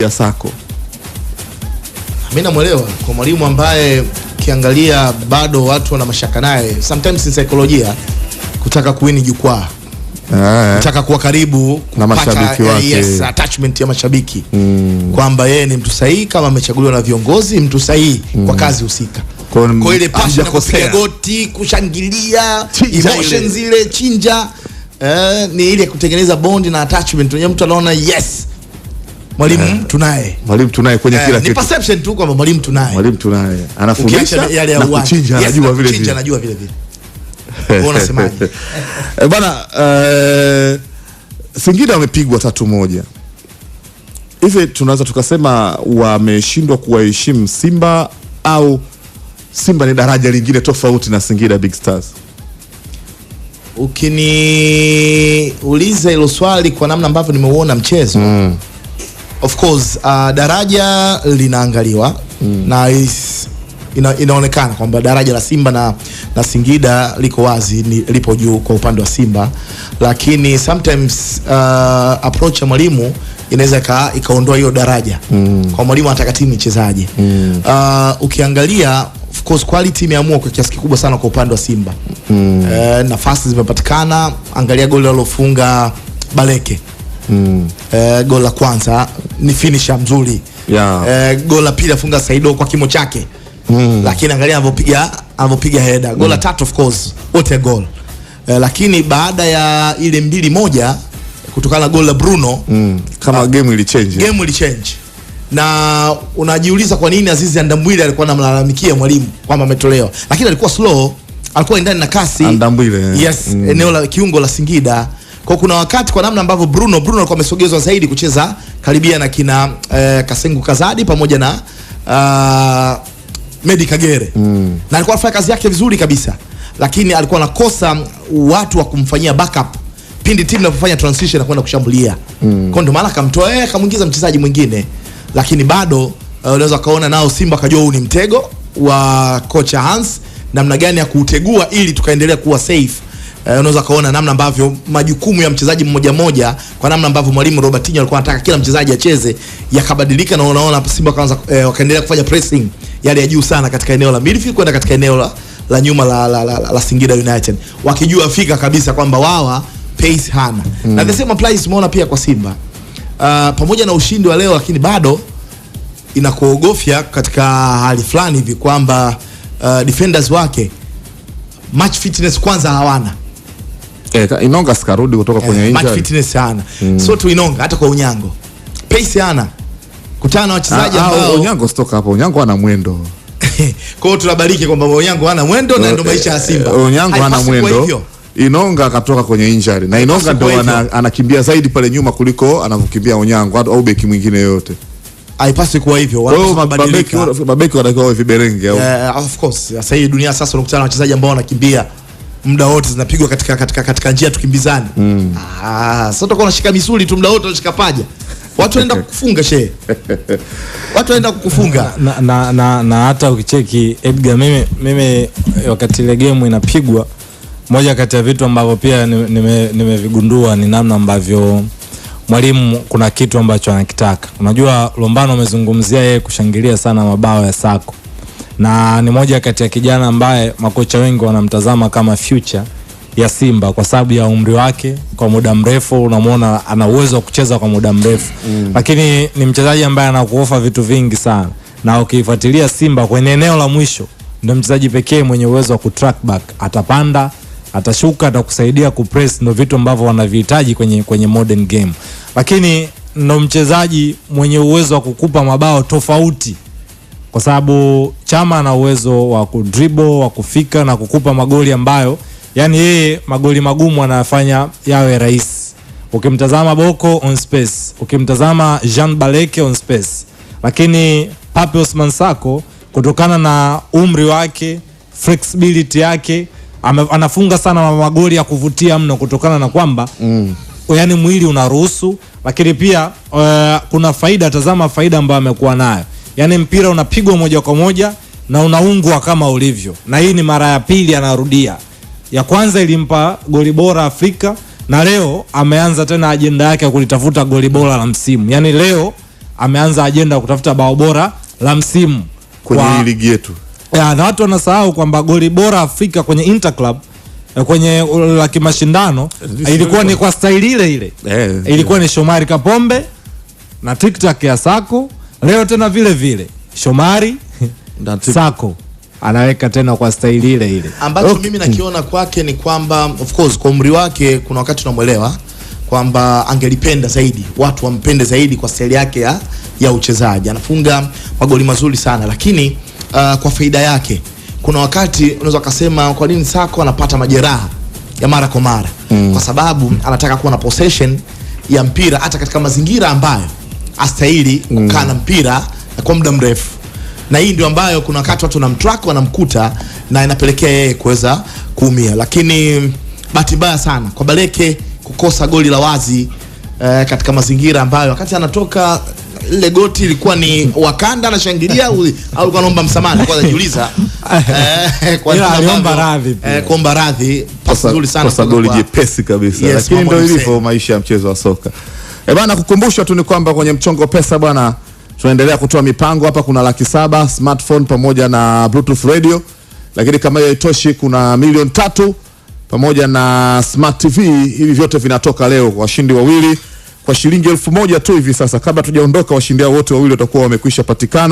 ya Sako. Mimi namuelewa kwa mwalimu ambaye kiangalia bado watu wana mashaka naye sometimes in psychology, kutaka kuwini jukwaa, kutaka kuwa karibu na mashabiki wake, yes, attachment ya mashabiki kwamba yeye ni mtu sahihi, kama amechaguliwa na viongozi, mtu sahihi kwa kazi husika. Kwa ile passion ya kupiga goti, kushangilia, emotions zile chinja, ni ile kutengeneza bond na attachment. Mtu anaona yes, mwalimu tunaye kwenye kila kitu. Ni perception tu kwamba mwalimu tunaye. Anafundisha na kuchinja, anajua vile vile. Anajua vile vile. Unasemaje? Bana, Singida wamepigwa 3-1. Hivi tunaweza tukasema wameshindwa kuwaheshimu Simba, au Simba ni daraja lingine tofauti na Singida Big Stars? Ukiniuliza hilo swali kwa namna ambavyo nimeuona mchezo, of course daraja linaangaliwa na inaonekana kwamba daraja la Simba na Singida liko wazi, lipo juu kwa upande wa Simba, lakini sometimes approach ya mwalimu inaweza ikaondoa hiyo daraja. Kwa mwalimu anataka timu ichezaje. Ukiangalia of course quality imeamua kwa kiasi kikubwa sana kwa upande wa Simba. Nafasi zimepatikana, angalia goli alilofunga Baleke. Goli la kwanza ni finisher mzuri. Goli la pili afunga Saido kwa kimo chake. Lakini angalia anavyopiga header. Goli la tatu of course wote goal. Lakini baada ya ile 2-1 kutokana na goli la Bruno, kama game ili change. Na unajiuliza kwa nini Azizi Andambwile alikuwa anamlalamikia mwalimu kwamba ametolewa, lakini alikuwa slow, alikuwa ndani na kasi Andambwile. Yes, eneo la kiungo la Singida. Kwa kuna wakati kwa namna ambavyo Bruno alikuwa amesogezwa zaidi kucheza karibia na kina Kasengu Kazadi pamoja na Medi Kagere. Na alikuwa anafanya kazi yake vizuri kabisa, lakini alikuwa anakosa watu wa kumfanyia backup pindi timu inapofanya transition na kwenda kushambulia. Kwa ndio maana akamtoa akamuingiza mchezaji mwingine, lakini bado unaweza kaona nao Simba kajua huu ni mtego wa kocha Hans, namna gani ya kuutegua ili tukaendelea kuwa safe. Unaweza kaona namna ambavyo majukumu ya mchezaji mmoja kwa namna ambavyo mwalimu Robertinho alikuwa anataka kila mchezaji acheze yakabadilika, na unaona Simba kaanza wakaendelea kufanya pressing yale ya juu sana katika eneo la midfield kwenda katika eneo la nyuma la Singida United, wakijua fika kabisa kwamba wawa pace hana. Na the same applies umeona pia kwa Simba. Pamoja na ushindi wa leo, lakini bado inakuogofya katika hali fulani hivi kwamba defenders wake match fitness kwanza hawana. Inonga skarudi kutoka kwenye injury. Match fitness hana. So tu Inonga hata kwa Unyango pace hana. Kutana na wachezaji ambao Unyango stoka hapo, Unyango ana mwendo. Kwa hiyo tunabariki kwamba Unyango hana mwendo na ndio maisha ya Simba. Unyango hana mwendo. Inonga akatoka kwenye injury na Inonga ndio anakimbia zaidi pale nyuma kuliko anavyokimbia Unyango au beki mwingine yote. Haipaswi kuwa hivyo. Mabeki wanatakiwa viberenge au of course. Sasa hii dunia sasa unakutana na wachezaji ambao wanakimbia muda wote, zinapigwa katika njia tukimbizani. Sasa utakuwa unashika misuli tu muda wote, unashika paja. Watu waenda kukufunga shehe. Watu waenda kukufunga. Na hata ukicheki Edgar, mimi wakati ile game inapigwa, moja kati ya vitu ambavyo pia nimevigundua ni namna ambavyo mwalimu kuna kitu ambacho anakitaka. Unajua Lombano amezungumzia yeye kushangilia sana mabao ya Sako, na ni moja kati ya kijana ambaye makocha wengi wanamtazama kama future ya Simba kwa sababu ya umri wake. Kwa muda mrefu unamuona ana uwezo wa kucheza kwa muda mrefu, lakini ni mchezaji ambaye anakuofa vitu vingi sana, na ukifuatilia Simba kwenye eneo la mwisho ndio mchezaji pekee mwenye uwezo wa kutrack back, atapanda, atashuka, atakusaidia kupress, ndio vitu ambavyo wanavihitaji kwenye modern game. Lakini ndio mchezaji mwenye uwezo wa kukupa mabao tofauti, kwa sababu Chama ana uwezo wa kudribble, wa kufika na kukupa magoli ambayo yani yeye magoli magumu anafanya yawe rahisi. Ukimtazama Boko on space, ukimtazama Jean Baleke on space, lakini Pape Osman Sako kutokana na umri wake, flexibility yake, anafunga sana magoli ya kuvutia mno kutokana na kwamba yani mwili unaruhusu, lakini pia kuna faida. Tazama faida ambayo amekuwa nayo, yani mpira unapigwa moja kwa moja na unaungwa kama ulivyo, na hii ni mara ya pili anarudia. Ya kwanza ilimpa goli bora Afrika, na leo ameanza tena ajenda yake ya kulitafuta goli bora la msimu. Yani leo ameanza ajenda ya kutafuta bao bora la msimu kwenye hii ligi yetu. Na watu wanasahau kwamba goli bora Afrika kwenye Interclub kwenye la kimashindano ilikuwa ni kwa staili ile ile. Ilikuwa ni Shomari Kapombe na TikTok ya Sako. Leo tena vile vile Shomari Sako anaweka tena kwa staili ile ile. Ambacho mimi nakiona kwake ni kwamba of course kwa umri wake kuna wakati tunamuelewa kwamba angelipenda zaidi watu wampende zaidi kwa staili yake ya uchezaji. Anafunga magoli mazuri sana, lakini kwa faida yake kuna wakati unaweza kusema kwa nini Sako anapata majeraha ya mara kwa mara, kwa sababu anataka kuwa na possession ya mpira hata katika mazingira ambayo astahili kukaa na mpira kwa muda mrefu, na hii ndio ambayo kuna wakati watu wanamtrack wanamkuta na inapelekea yeye kuweza kuumia. Lakini bahati mbaya sana kwa Baleke kukosa goli la wazi katika mazingira ambayo wakati anatoka ile goti ilikuwa ni Wakanda anashangilia au alikuwa anaomba msamaha, kwa anajiuliza kwa aliomba radhi pia. Kuomba radhi pasi nzuri sana kwa goli jepesi kabisa. Yes, lakini ndio ilivyo maisha ya mchezo wa soka. Bana, kukumbusha tu ni kwamba kwenye mchongo pesa bwana tunaendelea kutoa mipango hapa. Kuna 700,000 smartphone pamoja na Bluetooth radio, lakini kama hiyo haitoshi kuna 3 pamoja na smart TV. Hivi vyote vinatoka leo kwa washindi wawili kwa shilingi 1,000 tu hivi sasa. Kabla tujaondoka, washindi wote wawili watakuwa wamekwisha patikana.